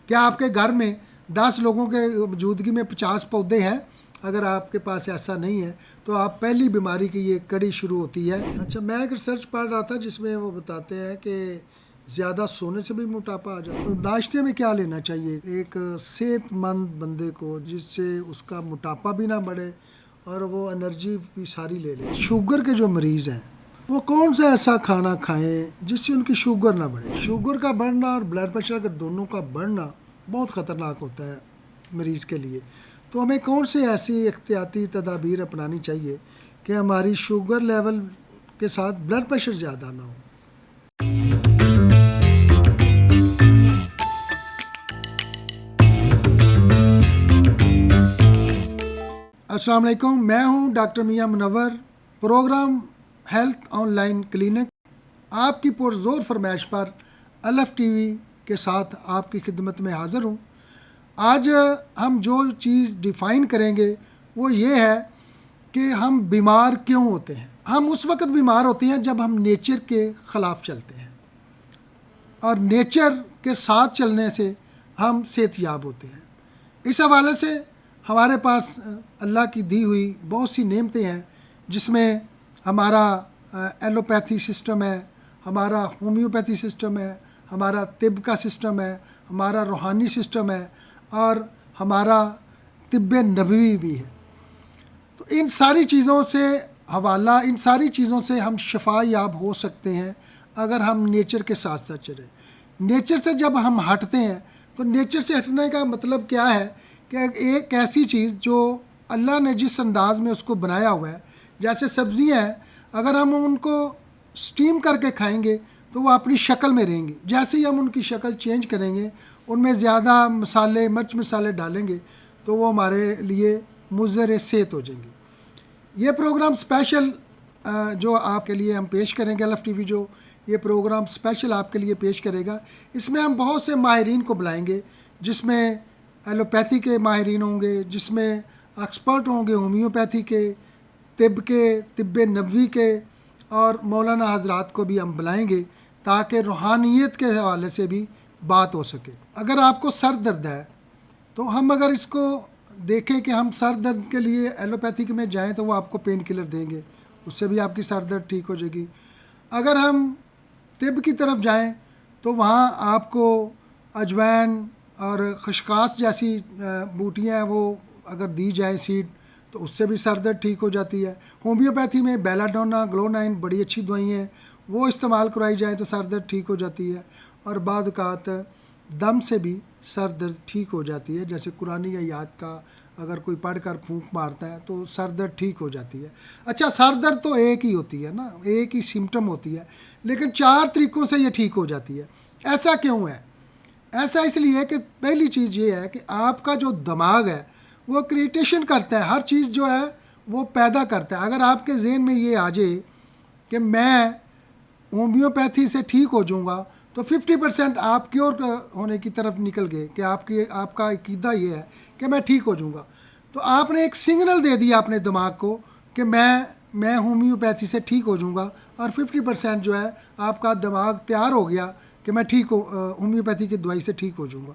क्या आपके घर में 10 लोगों के मौजूदगी में 50 पौधे हैं? अगर आपके पास ऐसा नहीं है तो आप पहली बीमारी की ये कड़ी शुरू होती है। अच्छा, मैं एक रिसर्च पढ़ रहा था जिसमें वो बताते हैं कि ज़्यादा सोने से भी मोटापा आ जाता है। तो नाश्ते में क्या लेना चाहिए एक सेहतमंद बंदे को, जिससे उसका मोटापा भी ना बढ़े और वो एनर्जी भी सारी ले ले? शुगर के जो मरीज़ हैं वो कौन सा ऐसा खाना खाएं जिससे उनकी शुगर ना बढ़े? शुगर का बढ़ना और ब्लड प्रेशर का दोनों का बढ़ना बहुत ख़तरनाक होता है मरीज़ के लिए। तो हमें कौन से ऐसी एहतियाती तदाबीर अपनानी चाहिए कि हमारी शुगर लेवल के साथ ब्लड प्रेशर ज़्यादा ना हो? अस्सलाम वालेकुम, मैं हूं doctor Mian Munawwar. Program health online clinic आपकी पुरज़ोर फरमाइश पर अलफ टीवी के साथ आपकी खिदमत में हाज़िर हूं। आज हम जो चीज़ डिफ़ाइन करेंगे वो ये है कि हम बीमार क्यों होते हैं। हम उस वक्त बीमार होते हैं जब हम नेचर के ख़िलाफ़ चलते हैं, और नेचर के साथ चलने से हम सेहतयाब होते हैं। इस हवाले से हमारे पास अल्लाह की दी हुई बहुत सी नेमतें हैं, जिसमें हमारा एलोपैथी सिस्टम है, हमारा होम्योपैथी सिस्टम है, हमारा तिब का सिस्टम है, हमारा रूहानी सिस्टम है और हमारा तिब्ब नबवी भी है। तो इन सारी चीज़ों से हवाला, इन सारी चीज़ों से हम शफा याब हो सकते हैं अगर हम नेचर के साथ साथ चलें। नेचर से जब हम हटते हैं तो नेचर से हटने का मतलब क्या है कि एक ऐसी चीज़ जो अल्लाह ने जिस अंदाज़ में उसको बनाया हुआ है, जैसे सब्ज़ियाँ हैं, अगर हम उनको स्टीम करके खाएंगे तो वो अपनी शक्ल में रहेंगी। जैसे ही हम उनकी शक्ल चेंज करेंगे, उनमें ज़्यादा मसाले, मिर्च मसाले डालेंगे, तो वो हमारे लिए मुज़र सेहत हो जाएंगी। ये प्रोग्राम स्पेशल जो आपके लिए हम पेश करेंगे, अलफ टीवी जो ये प्रोग्राम स्पेशल आपके लिए पेश करेगा, इसमें हम बहुत से माहिरीन को बुलाएंगे, जिसमें एलोपैथी के माहिरीन होंगे, जिसमें एक्सपर्ट होंगे होम्योपैथी के, तिब्ब नबवी के, और मौलाना हजरात को भी हम बुलाएंगे ताकि रूहानियत के हवाले से भी बात हो सके। अगर आपको सर दर्द है तो हम अगर इसको देखें कि हम सर दर्द के लिए एलोपैथिक में जाएं तो वो आपको पेन किलर देंगे, उससे भी आपकी सर दर्द ठीक हो जाएगी। अगर हम तिब की तरफ जाएं तो वहाँ आपको अजवैन और खशखास जैसी बूटियाँ हैं वो अगर दी जाए सीड, तो उससे भी सर दर्द ठीक हो जाती है। होम्योपैथी में बेलाडोना, ग्लोनाइन बड़ी अच्छी दवाइयाँ हैं, वो इस्तेमाल कराई जाए तो सर दर्द ठीक हो जाती है। और बाद औक़ात दम से भी सर दर्द ठीक हो जाती है, जैसे कुरानी आयत का अगर कोई पढ़ कर फूंक मारता है तो सर दर्द ठीक हो जाती है। अच्छा, सर दर्द तो एक ही होती है ना, एक ही सिम्टम होती है, लेकिन 4 तरीक़ों से ये ठीक हो जाती है। ऐसा क्यों है? ऐसा इसलिए कि पहली चीज़ ये है कि आपका जो दिमाग है वो क्रिएटेशन करता है, हर चीज़ जो है वो पैदा करता है। अगर आपके जहन में ये आ जाए कि मैं होम्योपैथी से ठीक हो जाऊँगा, तो 50% आप क्योर होने की तरफ निकल गए कि आपका अकीदा ये है कि मैं ठीक हो जाऊँगा। तो आपने एक सिग्नल दे दिया अपने दिमाग को कि मैं होम्योपैथी से ठीक हो जाऊँगा, और 50% जो है आपका दिमाग तैयार हो गया कि मैं ठीक हो, होम्योपैथी की दवाई से ठीक हो जाऊँगा।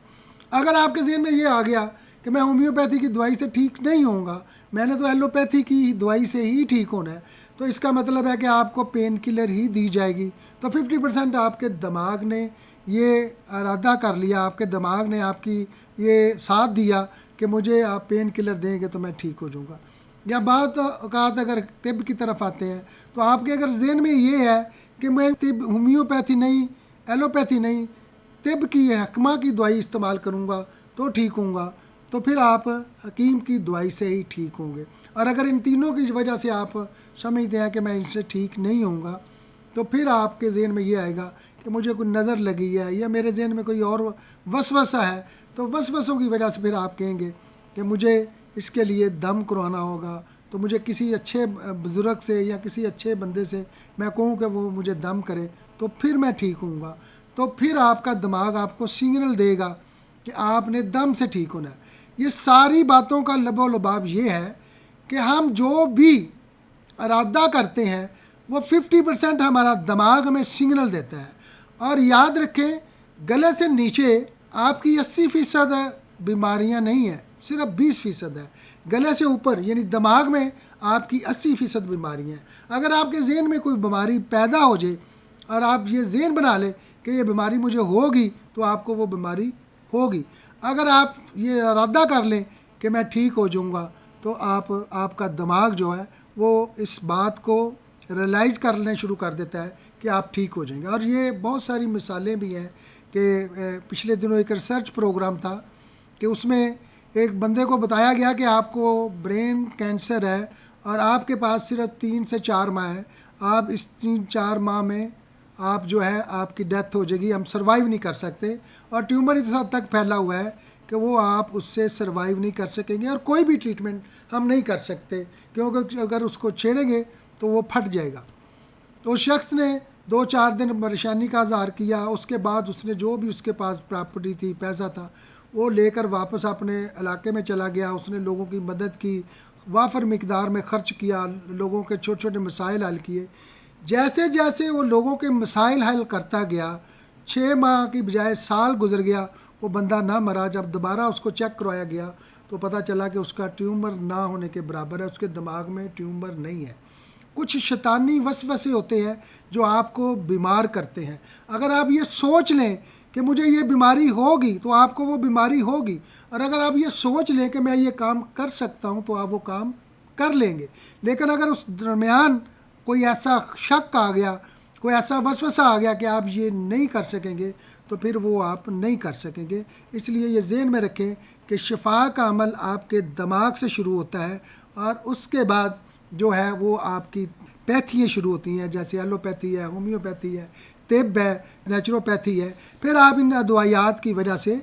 अगर आपके जहन में ये आ गया कि मैं होम्योपैथी की दवाई से ठीक नहीं होऊंगा, मैंने तो एलोपैथी की दवाई से ही ठीक होना है, तो इसका मतलब है कि आपको पेन किलर ही दी जाएगी। तो 50% आपके दिमाग ने ये इरादा कर लिया, आपके दिमाग ने आपकी ये साथ दिया कि मुझे आप पेन किलर देंगे तो मैं ठीक हो जाऊँगा। या बात औक़ात अगर तिब की तरफ आते हैं तो आपके अगर जहन में ये है कि मैं तिब, होम्योपैथी नहीं, एलोपैथी नहीं, तिब की हकमा की दवाई इस्तेमाल करूँगा तो ठीक होऊंगा, तो फिर आप हकीम की दवाई से ही ठीक होंगे। और अगर इन तीनों की वजह से आप समझते हैं कि मैं इनसे ठीक नहीं होऊंगा, तो फिर आपके जहन में ये आएगा कि मुझे कोई नज़र लगी है या मेरे जहन में कोई और वसवसा है, तो वसवसों की वजह से फिर आप कहेंगे कि मुझे इसके लिए दम करवाना होगा, तो मुझे किसी अच्छे बुज़ुर्ग से या किसी अच्छे बंदे से मैं कहूँ कि वो मुझे दम करे, तो फिर मैं ठीक होऊंगा। तो फिर आपका दिमाग आपको सिग्नल देगा कि आपने दम से ठीक होना है। ये सारी बातों का लबो लबाब ये है कि हम जो भी इरादा करते हैं वो 50% हमारा दिमाग हमें सिग्नल देता है। और याद रखें, गले से नीचे आपकी 80% बीमारियां नहीं है, सिर्फ 20% है। गले से ऊपर यानी दिमाग में आपकी 80% बीमारियां हैं। अगर आपके जहन में कोई बीमारी पैदा हो जाए और आप ये जहन बना लें कि ये बीमारी मुझे होगी, तो आपको वो बीमारी होगी। अगर आप ये इरादा कर लें कि मैं ठीक हो जाऊंगा, तो आपका दिमाग जो है वो इस बात को रियलाइज़ करने शुरू कर देता है कि आप ठीक हो जाएंगे। और ये बहुत सारी मिसालें भी हैं कि पिछले दिनों एक रिसर्च प्रोग्राम था कि उसमें एक बंदे को बताया गया कि आपको ब्रेन कैंसर है और आपके पास सिर्फ 3 से 4 माह है। आप इस 3-4 माह में आप जो है आपकी डेथ हो जाएगी, हम सर्वाइव नहीं कर सकते। और ट्यूमर इस हद तक फैला हुआ है कि वो आप उससे सर्वाइव नहीं कर सकेंगे और कोई भी ट्रीटमेंट हम नहीं कर सकते, क्योंकि अगर उसको छेड़ेंगे तो वो फट जाएगा। तो उस शख्स ने 2-4 दिन परेशानी का इज़हार किया। उसके बाद उसने जो भी उसके पास प्रॉपर्टी थी, पैसा था, वो लेकर वापस अपने इलाके में चला गया। उसने लोगों की मदद की, वाफर मिकदार में ख़र्च किया, लोगों के छोटे छोटे मसाइल हल किए। जैसे जैसे वो लोगों के मसाइल हल करता गया, 6 माह की बजाय साल गुजर गया, वो बंदा ना मरा। जब दोबारा उसको चेक करवाया गया तो पता चला कि उसका ट्यूमर ना होने के बराबर है, उसके दिमाग में ट्यूमर नहीं है। कुछ शैतानी वसवसे होते हैं जो आपको बीमार करते हैं। अगर आप ये सोच लें कि मुझे ये बीमारी होगी, तो आपको वो बीमारी होगी। और अगर आप ये सोच लें कि मैं ये काम कर सकता हूँ, तो आप वो काम कर लेंगे। लेकिन अगर उस दरमियान कोई ऐसा शक आ गया, कोई ऐसा वसवसा आ गया कि आप ये नहीं कर सकेंगे, तो फिर वो आप नहीं कर सकेंगे। इसलिए ये ज़हन में रखें कि शिफा का अमल आपके दिमाग से शुरू होता है और उसके बाद जो है वो आपकी पैथियाँ शुरू होती हैं, जैसे एलोपैथी है, होम्योपैथी है, तिब है, नेचुरोपैथी है। फिर आप इन दवाइयात की वजह से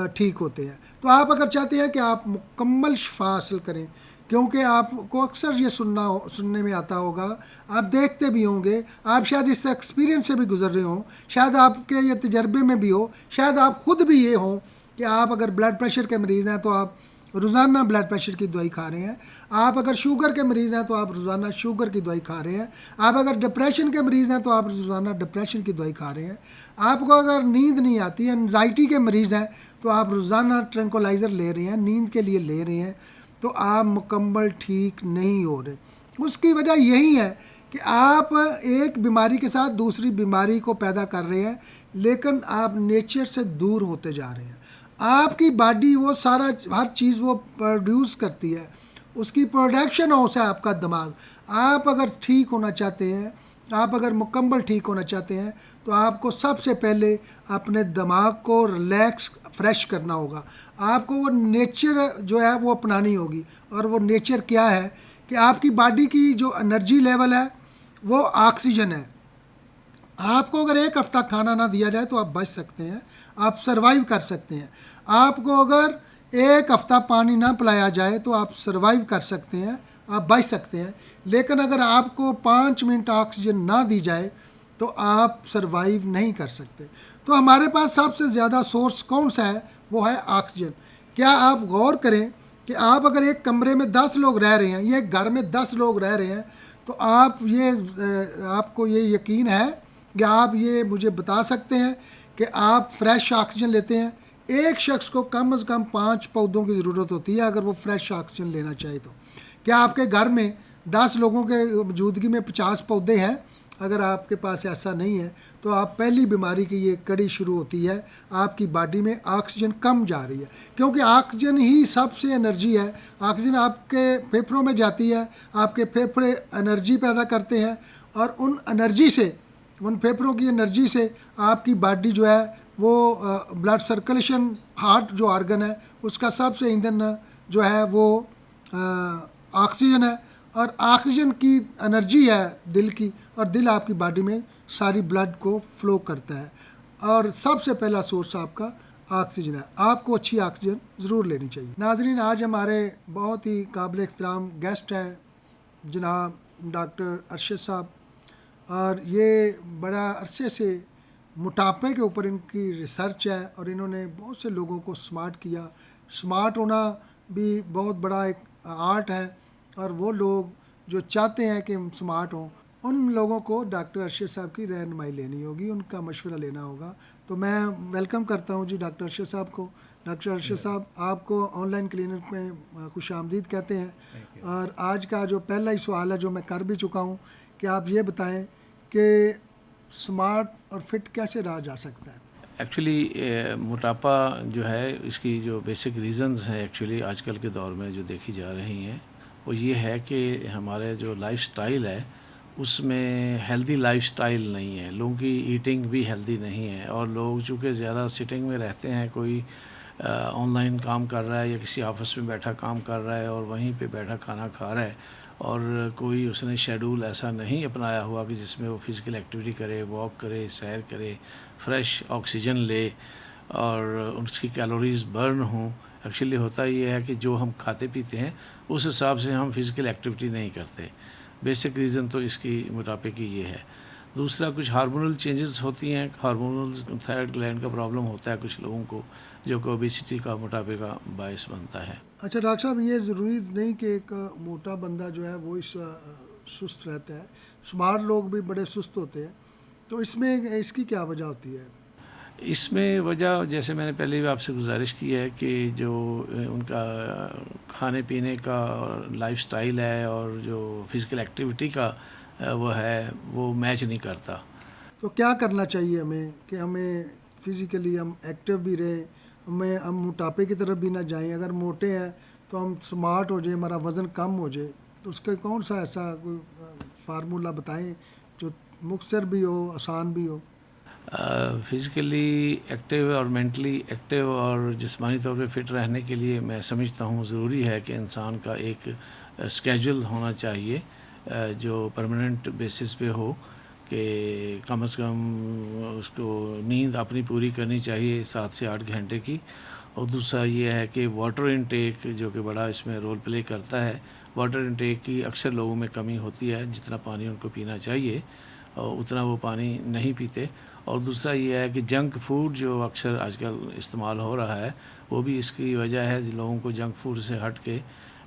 ठीक होते हैं। तो आप अगर चाहते हैं कि आप मुकम्मल शिफा हासिल करें, क्योंकि आपको अक्सर ये सुनने में आता होगा, आप देखते भी होंगे, आप शायद इस एक्सपीरियंस से भी गुजर रहे हों, शायद आपके ये तजर्बे में भी हो, शायद आप ख़ुद भी ये हों कि आप अगर ब्लड प्रेशर के मरीज़ हैं तो आप रोज़ाना ब्लड प्रेशर की दवाई खा रहे हैं। आप अगर शुगर के मरीज़ हैं तो आप रोज़ाना शुगर की दवाई खा रहे हैं। आप अगर डिप्रेशन के मरीज़ हैं तो आप रोज़ाना डिप्रेशन की दवाई खा रहे हैं। आपको अगर नींद नहीं आती, एनजाइटी के मरीज़ हैं, तो आप रोज़ाना ट्रैंक्विलाइज़र ले रहे हैं, नींद के लिए ले रहे हैं, तो आप मुकम्मल ठीक नहीं हो रहे। उसकी वजह यही है कि आप एक बीमारी के साथ दूसरी बीमारी को पैदा कर रहे हैं, लेकिन आप नेचर से दूर होते जा रहे हैं। आपकी बॉडी वो सारा हर चीज़ वो प्रोड्यूस करती है, उसकी प्रोडक्शन हाउस है आपका दिमाग। आप अगर ठीक होना चाहते हैं, आप अगर मुकम्मल ठीक होना चाहते हैं, तो आपको सबसे पहले अपने दिमाग को रिलैक्स फ्रेश करना होगा। आपको वो नेचर जो है वो अपनानी होगी। और वो नेचर क्या है कि आपकी बॉडी की जो एनर्जी लेवल है वो ऑक्सीजन है। आपको अगर एक हफ़्ता खाना ना दिया जाए तो आप बच सकते हैं, आप सरवाइव कर सकते हैं। आपको अगर एक हफ़्ता पानी ना पिलाया जाए तो आप सरवाइव कर सकते हैं, आप बच सकते हैं। लेकिन अगर आपको 5 मिनट ऑक्सीजन ना दी जाए तो आप सरवाइव नहीं कर सकते। तो हमारे पास सबसे ज़्यादा सोर्स कौन सा है? वो है ऑक्सीजन। क्या आप गौर करें कि आप अगर एक कमरे में 10 लोग रह रहे हैं, ये घर में 10 लोग रह रहे हैं, तो आपको ये यकीन है कि आप ये मुझे बता सकते हैं कि आप फ्रेश ऑक्सीजन लेते हैं? एक शख्स को कम से कम 5 पौधों की ज़रूरत होती है अगर वो फ्रेश ऑक्सीजन लेना चाहे तो। क्या आपके घर में 10 लोगों के मौजूदगी में 50 पौधे हैं? अगर आपके पास ऐसा नहीं है तो आप पहली बीमारी की ये कड़ी शुरू होती है, आपकी बॉडी में ऑक्सीजन कम जा रही है। क्योंकि ऑक्सीजन ही सबसे एनर्जी है। ऑक्सीजन आपके फेफड़ों में जाती है, आपके फेफड़े एनर्जी पैदा करते हैं और उन फेफड़ों की एनर्जी से आपकी बॉडी जो है वो ब्लड सर्कुलेशन, हार्ट जो ऑर्गन है उसका सबसे ईंधन जो है वो ऑक्सीजन है। और ऑक्सीजन की एनर्जी है दिल की, और दिल आपकी बॉडी में सारी ब्लड को फ्लो करता है। और सबसे पहला सोर्स आपका ऑक्सीजन है। आपको अच्छी ऑक्सीजन ज़रूर लेनी चाहिए। नाज़रीन, आज हमारे बहुत ही काबिल एहतराम गेस्ट हैं जनाब डॉक्टर अरशद साहब, और ये बड़ा अरसे से मोटापे के ऊपर इनकी रिसर्च है और इन्होंने बहुत से लोगों को स्मार्ट किया। स्मार्ट होना भी बहुत बड़ा एक आर्ट है, और वो लोग जो चाहते हैं कि हम स्मार्ट हों उन लोगों को डॉक्टर अरशद साहब की रहनुमाई लेनी होगी, उनका मशवरा लेना होगा। तो मैं वेलकम करता हूं जी डॉक्टर अरशद साहब को। डॉक्टर अरशद साहब, आपको ऑनलाइन क्लिनिक में खुश आमदीद कहते हैं। और आज का जो पहला ही सवाल है जो मैं कर भी चुका हूं कि आप ये बताएं कि स्मार्ट और फिट कैसे रहा जा सकता है। एक्चुअली मोटापा जो है, इसकी जो बेसिक रीज़न्स हैं एक्चुअली आजकल के दौर में जो देखी जा रही हैं, वो ये है कि हमारे जो लाइफस्टाइल है उसमें हेल्दी लाइफस्टाइल नहीं है, लोगों की ईटिंग भी हेल्दी नहीं है। और लोग चूँकि ज़्यादा सिटिंग में रहते हैं, कोई ऑनलाइन काम कर रहा है या किसी ऑफिस में बैठा काम कर रहा है और वहीं पे बैठा खाना खा रहा है, और कोई उसने शेड्यूल ऐसा नहीं अपनाया हुआ कि जिसमें वो फिज़िकल एक्टिविटी करे, वॉक करे, सैर करे, फ्रेश ऑक्सीजन ले और उसकी कैलोरीज़ बर्न हों। एक्चुअली होता ये है कि जो हम खाते पीते हैं उस हिसाब से हम फिज़िकल एक्टिविटी नहीं करते। बेसिक रीज़न तो इसकी मोटापे की ये है। दूसरा, कुछ हार्मोनल चेंजेस होती हैं, हार्मोनल थायराइड ग्लैंड का प्रॉब्लम होता है कुछ लोगों को, जो कि ओबेसिटी का, मोटापे का बायस बनता है। अच्छा डॉक्टर साहब, ये ज़रूरी नहीं कि एक मोटा बंदा जो है वो इस सुस्त रहता है, स्मार्ट लोग भी बड़े सुस्त होते हैं, तो इसमें इसकी क्या वजह होती है? इसमें वजह, जैसे मैंने पहले भी आपसे गुजारिश की है कि जो उनका खाने पीने का लाइफस्टाइल है और जो फिज़िकल एक्टिविटी का वो है, वो मैच नहीं करता। तो क्या करना चाहिए हमें कि हमें फिज़िकली हम एक्टिव भी रहें, हम मोटापे की तरफ भी ना जाएं। अगर मोटे हैं तो हम स्मार्ट हो जाए, हमारा वज़न कम हो जाए, तो उसका कौन सा ऐसा कोई फार्मूला बताएं जो मुख्तसर भी हो, आसान भी हो। फिज़िकली एक्टिव और मेंटली एक्टिव और जिस्मानी तौर पे फिट रहने के लिए मैं समझता हूँ ज़रूरी है कि इंसान का एक स्केड्यूल होना चाहिए, जो परमानेंट बेसिस पे हो, कि कम से कम उसको नींद अपनी पूरी करनी चाहिए 7 से 8 घंटे की। और दूसरा ये है कि वाटर इनटेक, जो कि बड़ा इसमें रोल प्ले करता है। वाटर इनटेक की अक्सर लोगों में कमी होती है, जितना पानी उनको पीना चाहिए और उतना वो पानी नहीं पीते। और दूसरा ये है कि जंक फूड जो अक्सर आजकल इस्तेमाल हो रहा है, वो भी इसकी वजह है। लोगों को जंक फूड से हट के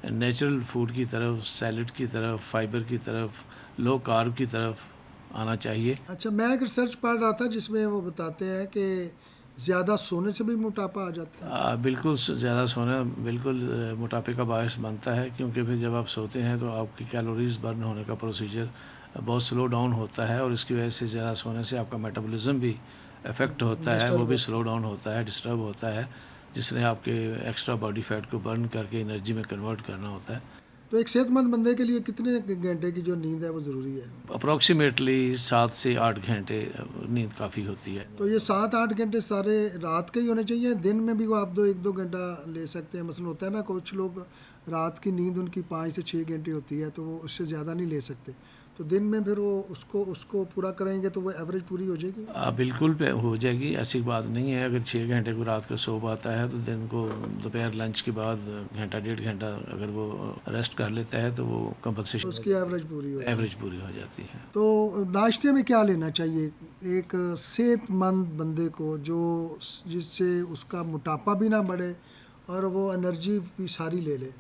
नेचुरल फूड की तरफ, सैलड की तरफ, फाइबर की तरफ, लो कार्ब की तरफ आना चाहिए। अच्छा, मैं एक रिसर्च पढ़ रहा था जिसमें वो बताते हैं कि ज़्यादा सोने से भी मोटापा आ जाता है। बिल्कुल ज़्यादा सोना बिल्कुल मोटापे का बायस बनता है, क्योंकि फिर जब आप सोते हैं तो आपकी कैलोरीज बर्न होने का प्रोसीजर बहुत स्लो डाउन होता है, और इसकी वजह से ज़्यादा सोने से आपका मेटाबॉलिज्म भी इफ़ेक्ट होता है, वो डिस्टर्ब भी होता स्लो डाउन होता है, डिस्टर्ब होता है, जिसने आपके एक्स्ट्रा बॉडी फैट को बर्न करके एनर्जी में कन्वर्ट करना होता है। तो एक सेहतमंद बंदे के लिए कितने घंटे की जो नींद है वो ज़रूरी है? अप्रॉक्सीमेटली 7 से 8 घंटे नींद काफ़ी होती है। तो ये 7-8 घंटे सारे रात के ही होने चाहिए, दिन में भी वो आप 2-1-2 घंटा ले सकते हैं? मसलन होता है ना, कुछ लोग रात की नींद उनकी 5 से 6 घंटे होती है, तो वो उससे ज़्यादा नहीं ले सकते, तो दिन में फिर वो उसको उसको पूरा करेंगे तो वो एवरेज पूरी हो जाएगी। बिल्कुल पे हो जाएगी, ऐसी बात नहीं है। अगर 6 घंटे को रात को सो पाता है तो दिन को दोपहर लंच के बाद घंटा 1.5 घंटा अगर वो रेस्ट कर लेता है तो वो तो कंपनसेशन उसकी एवरेज पूरी हो एवरेज जाएगी। पूरी हो जाती है। तो नाश्ते में क्या लेना चाहिए एक सेहतमंद बंदे को, जो जिससे उसका मोटापा भी ना बढ़े और वो एनर्जी भी सारी ले ले?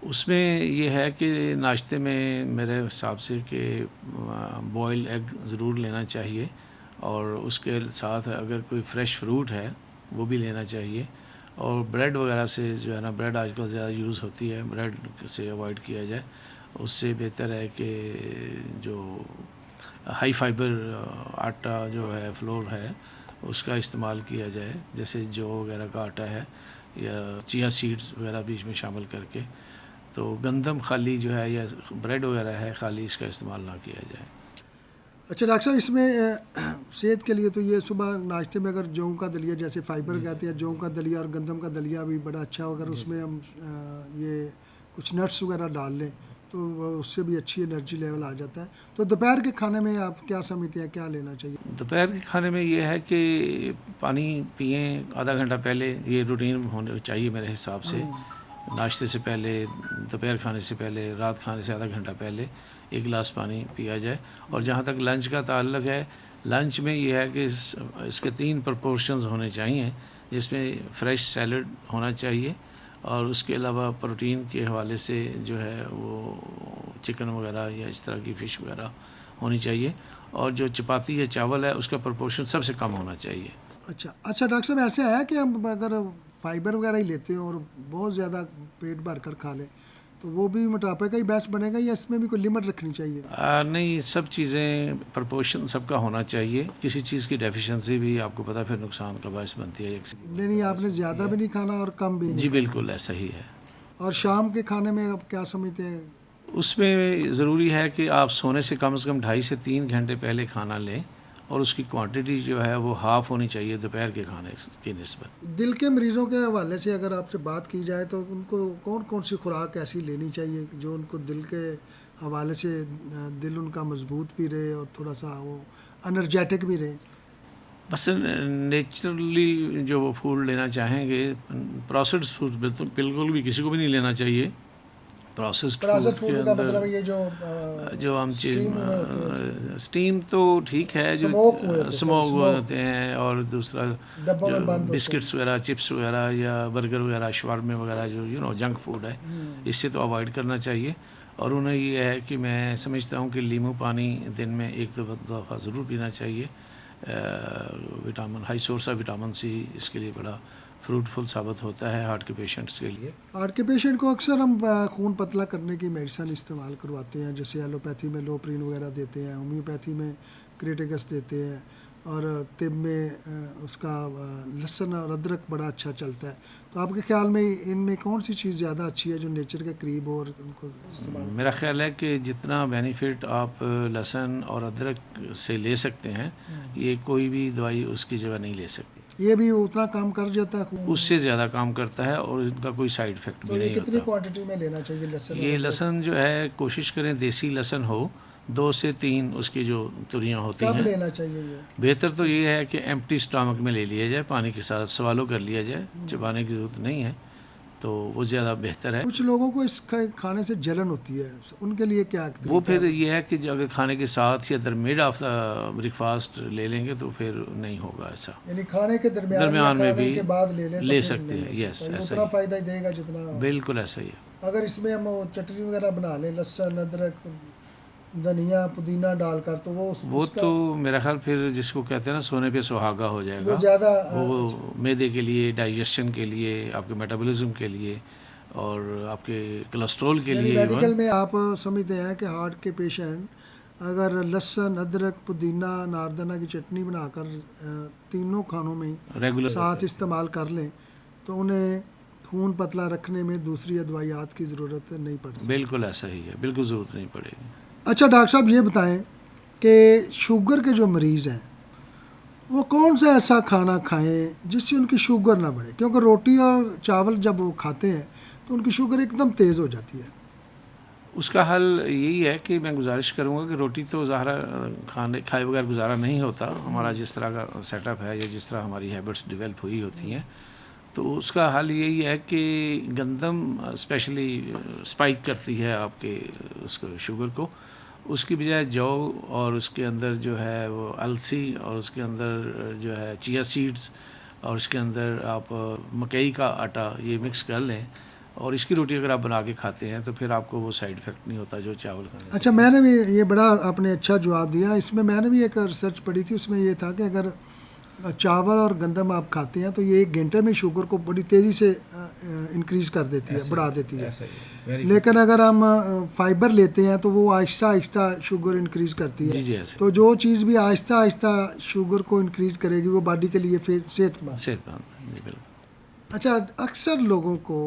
उसमें ये है कि नाश्ते में मेरे हिसाब से कि बॉयल एग ज़रूर लेना चाहिए, और उसके साथ अगर कोई फ्रेश फ्रूट है वो भी लेना चाहिए। और ब्रेड वगैरह से जो है ना, ब्रेड आजकल ज़्यादा यूज़ होती है, ब्रेड से अवॉइड किया जाए। उससे बेहतर है कि जो हाई फाइबर आटा जो है, फ्लोर है, उसका इस्तेमाल किया जाए, जैसे जौ वगैरह का आटा है या चिया सीड्स वगैरह बीच में शामिल करके। तो गंदम खाली जो है या ब्रेड वगैरह है खाली, इसका इस्तेमाल ना किया जाए। अच्छा डॉक्टर साहब, इसमें सेहत के लिए तो ये सुबह नाश्ते में अगर जौ का दलिया, जैसे फाइबर कहते हैं, जौ का दलिया और गंदम का दलिया भी बड़ा अच्छा हो, अगर उसमें हम ये कुछ नट्स वगैरह डाल लें तो उससे भी अच्छी एनर्जी लेवल आ जाता है। तो दोपहर के खाने में आप क्या समझते हैं, क्या लेना चाहिए? दोपहर के खाने में ये है कि पानी पिएँ आधा घंटा पहले, ये रूटीन होने चाहिए मेरे हिसाब से। नाश्ते से पहले, दोपहर खाने से पहले, रात खाने से आधा घंटा पहले 1 गिलास पानी पिया जाए। और जहाँ तक लंच का ताल्लुक़ है, लंच में ये है कि इसके 3 प्रपोर्शंस होने चाहिए, जिसमें फ्रेश सैलड होना चाहिए, और उसके अलावा प्रोटीन के हवाले से जो है वो चिकन वगैरह या इस तरह की फ़िश वगैरह होनी चाहिए, और जो चपाती या चावल है उसका प्रोपोर्शन सबसे कम होना चाहिए। अच्छा अच्छा डॉक्टर साहब, ऐसे है कि हम अगर फाइबर वगैरह ही लेते हैं और बहुत ज़्यादा पेट भर कर खा लें तो वो भी मोटापे का ही बैच बनेगा, या इसमें भी कोई लिमिट रखनी चाहिए? नहीं, सब चीज़ें प्रोपोर्शन सबका होना चाहिए। किसी चीज़ की डेफिशिएंसी भी आपको पता फिर नुकसान का बायस बनती है। नहीं नहीं, आपने ज़्यादा भी नहीं खाना और कम भी नहीं जी खाना। बिल्कुल ऐसा ही है। और शाम के खाने में आप क्या समझते हैं? उसमें ज़रूरी है कि आप सोने से कम 2.5 से 3 घंटे पहले खाना लें, और उसकी क्वांटिटी जो है वो हाफ़ होनी चाहिए दोपहर के खाने की निस्बत। दिल के मरीज़ों के हवाले से अगर आपसे बात की जाए तो उनको कौन कौन सी खुराक ऐसी लेनी चाहिए जो उनको दिल के हवाले से दिल उनका मजबूत भी रहे और थोड़ा सा वो एनर्जेटिक भी रहे? बस नेचुरली जो वो फूड लेना चाहेंगे, प्रोसेस्ड फूड बिल्कुल भी किसी को भी नहीं लेना चाहिए। प्रोसेस्ड प्रोसेस्ड फूड के फूड का अंदर मतलब ये जो हम स्टीम में होते हैं, स्टीम तो ठीक है, जो स्मोक हुए होते हैं, स्मोक हुए स्मोक होते हैं, और दूसरा डब्बों जो में बंद होते बिस्किट्स वगैरह, चिप्स वगैरह या बर्गर वगैरह, शवारमे वगैरह, जो जंक फूड है, इससे तो अवॉइड करना चाहिए। और उन्हें ये है कि मैं समझता हूँ कि नींबू पानी दिन में 1-2 दफ़ा ज़रूर पीना चाहिए। Vitamin, high source of vitamin C इसके लिए बड़ा फ्रूटफुल साबित होता है हार्ट के पेशेंट्स के लिए। हार्ट के पेशेंट को अक्सर हम खून पतला करने की मेडिसिन इस्तेमाल करवाते हैं, जैसे एलोपैथी में लोप्रीन वगैरह देते हैं, होम्योपैथी में क्रिटिकस देते हैं, और तिब में उसका लहसुन और अदरक बड़ा अच्छा चलता है। तो आपके ख्याल में इनमें कौन सी चीज़ ज़्यादा अच्छी है जो नेचर के करीब हो और उनको इस्तेमाल? मेरा ख्याल है कि जितना बेनिफिट आप लहसुन और अदरक से ले सकते हैं, ये कोई भी दवाई उसकी जगह नहीं ले सकती। ये भी उतना काम कर जाता है खून? उससे ज़्यादा काम करता है, और इनका कोई साइड इफ़ेक्ट तो भी ये नहीं कितनी होता। क्वांटिटी में लेना चाहिए लहसुन और ये अदरक? लहसुन जो है कोशिश करें देसी लहसुन हो, 2 से 3 उसकी जो तुरियाँ होती कब हैं। लेना चाहिए ये? बेहतर तो ये है कि एम्प्टी स्टमक में ले लिया जाए, पानी के साथ स्वालो कर लिया जाए, चबाने की ज़रूरत नहीं है, तो वो ज़्यादा बेहतर है। कुछ लोगों को इस खाने से जलन होती है, उनके लिए क्या वो तरीका फिर है? ये है कि जो अगर खाने के साथ या मिड ऑफ द ब्रेकफास्ट ले लेंगे तो फिर नहीं होगा ऐसा। यानी खाने के दरमियान या दरमियान में खाने भी के बाद ले लें तो ले फिर सकते नहीं हैं, हो यस सकता। ये ऐसा उतना ही, फ़ायदा ही देगा जितना। बिल्कुल ऐसा ही है। अगर इसमें हम वो चटनी वगैरह बना लें लहसुन अदरक धनिया पुदीना डालकर, तो वो वो उसका तो मेरा ख्याल फिर जिसको कहते हैं ना सोने पे सुहागा हो जाएगा। वो ज़्यादा वो मैदे के लिए, डाइजेशन के लिए, आपके मेटाबॉलिज्म के लिए, और आपके कोलेस्ट्रॉल के यानी लिए मेडिकल इवन। में आप समझते हैं कि हार्ट के पेशेंट अगर लहसुन अदरक पुदीना नारदाना की चटनी बनाकर तीनों खानों में रेगुलर साथ इस्तेमाल कर लें तो उन्हें खून पतला रखने में दूसरी अदवाइयात की ज़रूरत नहीं पड़ती। बिल्कुल ऐसा ही है, बिल्कुल ज़रूरत नहीं पड़ेगी। अच्छा डॉक्टर साहब, ये बताएं कि शुगर के जो मरीज़ हैं वो कौन सा ऐसा खाना खाएं जिससे उनकी शुगर ना बढ़े, क्योंकि रोटी और चावल जब वो खाते हैं तो उनकी शुगर एकदम तेज़ हो जाती है। उसका हल यही है कि मैं गुजारिश करूँगा कि रोटी तो ज़ाहरा खाए बगैर गुजारा नहीं होता। हमारा जिस तरह का सेटअप है या जिस तरह हमारी हैबिट्स डेवलप हुई होती हैं, तो उसका हल यही है कि गंदम स्पेशली स्पाइक करती है आपके उसको शुगर को, उसकी बजाय जौ और उसके अंदर जो है वो अलसी, और उसके अंदर जो है चिया सीड्स, और उसके अंदर आप मकई का आटा ये मिक्स कर लें, और इसकी रोटी अगर आप बना के खाते हैं तो फिर आपको वो साइड इफ़ेक्ट नहीं होता जो चावल खाने से। अच्छा, मैंने भी ये बड़ा आपने अच्छा जवाब दिया। इसमें मैंने भी एक रिसर्च पढ़ी थी, उसमें ये था कि अगर चावल और गंदम आप खाते हैं तो ये 1 घंटे में शुगर को बड़ी तेज़ी से इंक्रीज़ कर देती है, बढ़ा देती है। लेकिन अगर हम फाइबर लेते हैं तो वो आहिस्ता आहिस्ता शुगर इंक्रीज़ करती जी है। जी ऐसे तो जो चीज़ भी आहिस्ता आहिस्ता शुगर को इंक्रीज़ करेगी वो बॉडी के लिए सेहतमंद। सेहतमंद, जी बिल्कुल। अच्छा, अक्सर लोगों को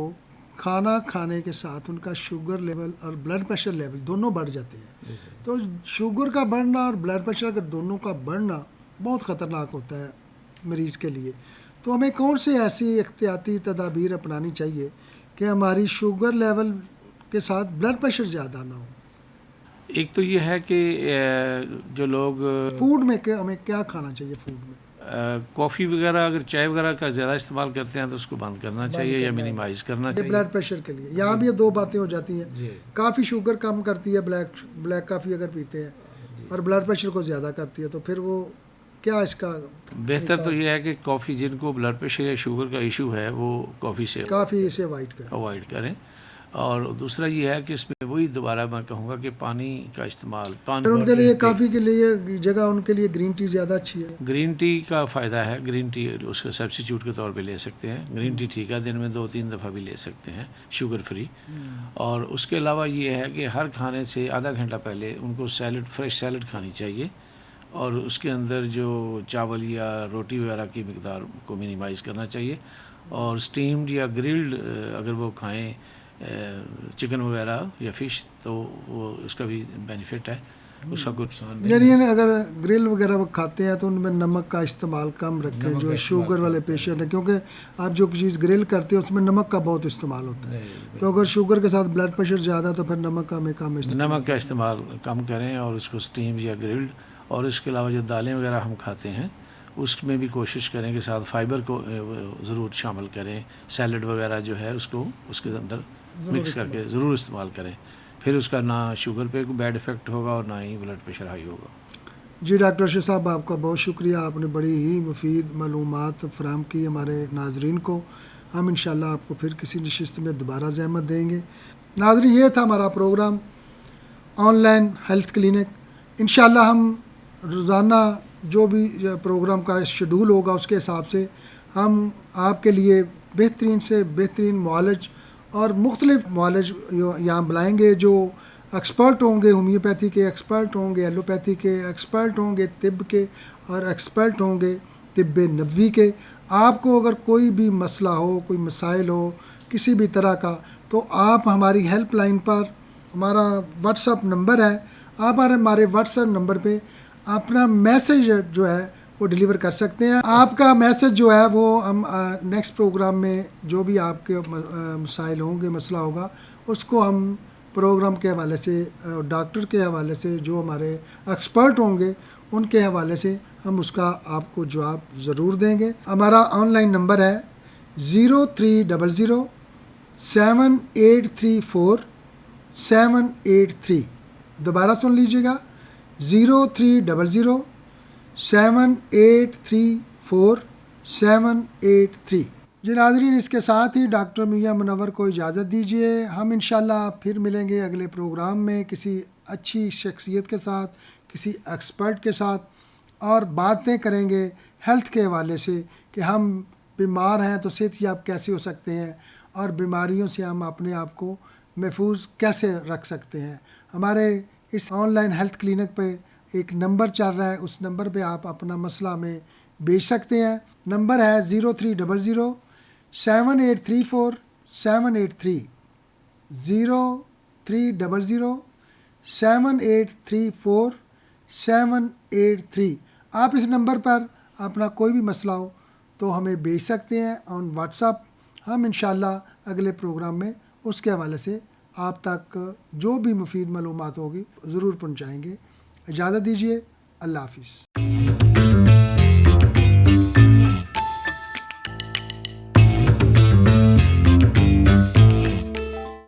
खाना खाने के साथ उनका शुगर लेवल और ब्लड प्रेशर लेवल दोनों बढ़ जाते हैं। तो शुगर का बढ़ना और ब्लड प्रेशर का दोनों का बढ़ना बहुत ख़तरनाक होता है मरीज़ के लिए। तो हमें कौन सी ऐसी एहतियाती तदाबीर अपनानी चाहिए कि हमारी शुगर लेवल के साथ ब्लड प्रेशर ज़्यादा ना हो? एक तो ये है कि जो लोग फूड में हमें क्या खाना चाहिए? फूड में कॉफ़ी वगैरह, अगर चाय वगैरह का ज़्यादा इस्तेमाल करते हैं तो उसको बंद करना चाहिए या मिनिमाइज़ करना ये चाहिए। ब्लड प्रेशर के लिए यहाँ भी ये दो बातें हो जाती हैं। काफ़ी शुगर कम करती है ब्लैक कॉफ़ी अगर पीते हैं, और ब्लड प्रेशर को ज़्यादा करती है, तो फिर वो क्या इसका बेहतर तो ये है कि कॉफ़ी, जिनको ब्लड प्रेशर या शुगर का इशू है वो कॉफ़ी से काफ़ी इसे अवॉइड करें। अवॉइड करें। और दूसरा ये है कि इसमें वही दोबारा मैं कहूँगा कि पानी का इस्तेमाल, पानी उनके लिए काफ़ी के लिए जगह उनके लिए ग्रीन टी ज़्यादा अच्छी है। ग्रीन टी का फ़ायदा है, ग्रीन टी उसका सब्स्टिट्यूट के तौर पे ले सकते हैं। ग्रीन टी ठीक है, दिन में 2-3 दफ़ा भी ले सकते हैं, शुगर फ्री। और उसके अलावा ये है कि हर खाने से आधा घंटा पहले उनको सैलड, फ्रेश सैलड खानी चाहिए और उसके अंदर जो चावल या रोटी वगैरह की मिकदार को मिनिमाइज़ करना चाहिए। और स्टीम्ड या ग्रिल्ड अगर वो खाएं चिकन वगैरह या फ़िश, तो वो उसका भी बेनिफिट है, उसका कोई नुकसान नहीं। यानी अगर ग्रिल वगैरह वो खाते हैं तो उनमें नमक का इस्तेमाल कम रखें, जो शुगर वाले पेशेंट हैं, क्योंकि आप जो चीज़ ग्रिल करते हैं उसमें नमक का बहुत इस्तेमाल होता है। तो अगर शुगर के साथ ब्लड प्रेशर ज़्यादा तो फिर नमक का हमें कम इस्तेमाल, नमक का इस्तेमाल कम करें और उसको स्टीम या ग्रिल्ड। और इसके अलावा जो दालें वगैरह हम खाते हैं उसमें भी कोशिश करें कि साथ फाइबर को ज़रूर शामिल करें। सैलड वगैरह जो है उसको उसके अंदर मिक्स करके ज़रूर इस्तेमाल करें, फिर उसका ना शुगर पे कोई बैड इफ़ेक्ट होगा और ना ही ब्लड प्रेशर हाई होगा। जी डॉक्टर अरशद साहब, आपका बहुत शुक्रिया, आपने बड़ी ही मुफीद मालूमात फ़राहम की हमारे नाजरीन को। हम इंशाल्लाह आपको फिर किसी नशिस्त में दोबारा ज़हमत देंगे। नाजरीन, ये था हमारा प्रोग्राम ऑनलाइन हेल्थ क्लिनिक। इंशाल्लाह हम रोज़ाना जो भी प्रोग्राम का शेड्यूल होगा उसके हिसाब से हम आपके लिए बेहतरीन से बेहतरीन मुआलज और मुख्तलिफ मुआलज यहाँ बुलाएँगे, जो एक्सपर्ट होंगे, होम्योपैथी के एक्सपर्ट होंगे, एलोपैथी के एक्सपर्ट होंगे, तिब के और एक्सपर्ट होंगे तिब नबवी के। आपको अगर कोई भी मसला हो, कोई मसाइल हो किसी भी तरह का, तो आप हमारी हेल्पलाइन पर, हमारा व्हाट्सअप नंबर है, आप हमारे व्हाट्सअप नंबर पे अपना मैसेज जो है वो डिलीवर कर सकते हैं। आपका मैसेज जो है वो हम नेक्स्ट प्रोग्राम में जो भी आपके मसाइल होंगे, मसला होगा, उसको हम प्रोग्राम के हवाले से, डॉक्टर के हवाले से, जो हमारे एक्सपर्ट होंगे उनके हवाले से हम उसका आपको जवाब ज़रूर देंगे। हमारा ऑनलाइन नंबर है 0300 7834 783। दोबारा सुन लीजिएगा, 0300 7834 783। जी नाज़रीन, इसके साथ ही डॉक्टर मियां मुनव्वर को इजाज़त दीजिए। हम इंशाल्लाह फिर मिलेंगे अगले प्रोग्राम में किसी अच्छी शख्सियत के साथ, किसी एक्सपर्ट के साथ, और बातें करेंगे हेल्थ के हवाले से कि हम बीमार हैं तो सेहतयाब कैसे हो सकते हैं और बीमारियों से हम अपने आप को महफूज कैसे रख सकते हैं। हमारे इस ऑनलाइन हेल्थ क्लिनिक पे एक नंबर चल रहा है, उस नंबर पे आप अपना मसला हमें भेज सकते हैं। नंबर है 0300 7834 783, 0300 7834 783। आप इस नंबर पर अपना कोई भी मसला हो तो हमें भेज सकते हैं ऑन व्हाट्सअप। हम इंशाल्लाह अगले प्रोग्राम में उसके हवाले से आप तक जो भी मुफीद मालूमात होगी ज़रूर पहुँचाएँगे। इजाज़त दीजिए, अल्लाह हाफ़िज़।